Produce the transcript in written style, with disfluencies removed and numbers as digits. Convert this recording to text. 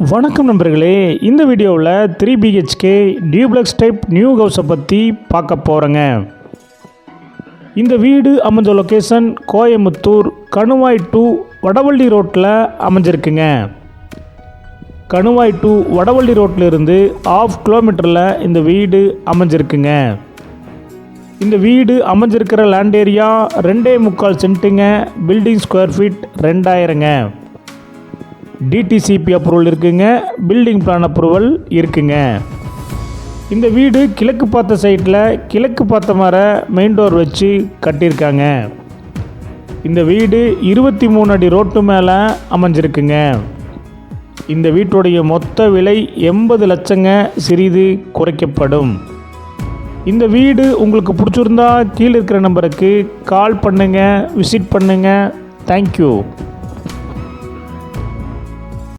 வணக்கம் நண்பர்களே, இந்த வீடியோவில் 3 BHK டியூப்ளெக்ஸ் டைப் நியூ ஹவுஸை பற்றி பார்க்க போகிறேங்க. இந்த வீடு அமைஞ்ச லொக்கேஷன் கோயமுத்தூர் கணுவாய் டு வடவள்ளி ரோட்டில் அமைஞ்சிருக்குங்க. கணுவாய் டு வடவள்ளி ரோட்டில் இருந்து 1/2 கிலோமீட்டரில் இந்த வீடு அமைஞ்சிருக்குங்க. இந்த வீடு அமைஞ்சிருக்கிற லேண்ட் ஏரியா 2.25 சென்ட்டுங்க. பில்டிங் ஸ்கொயர் ஃபீட் 2000ங்க. டிடிசிபி அப்ரூவல் இருக்குங்க. பில்டிங் பிளான் அப்ரூவல் இருக்குங்க. இந்த வீடு கிழக்கு பார்த்த சைட்டில் கிழக்கு பார்த்த மாதிரி மெயின் டோர் வச்சு கட்டியிருக்காங்க. இந்த வீடு 23 அடி ரோட்டு மேலே அமைஞ்சிருக்குங்க. இந்த வீட்டுடைய மொத்த விலை 80 லட்சங்க. சிறிது குறைக்கப்படும். இந்த வீடு உங்களுக்கு பிடிச்சிருந்தா கீழே இருக்கிற நம்பருக்கு கால் பண்ணுங்கள், விசிட் பண்ணுங்கள். தேங்க்யூ.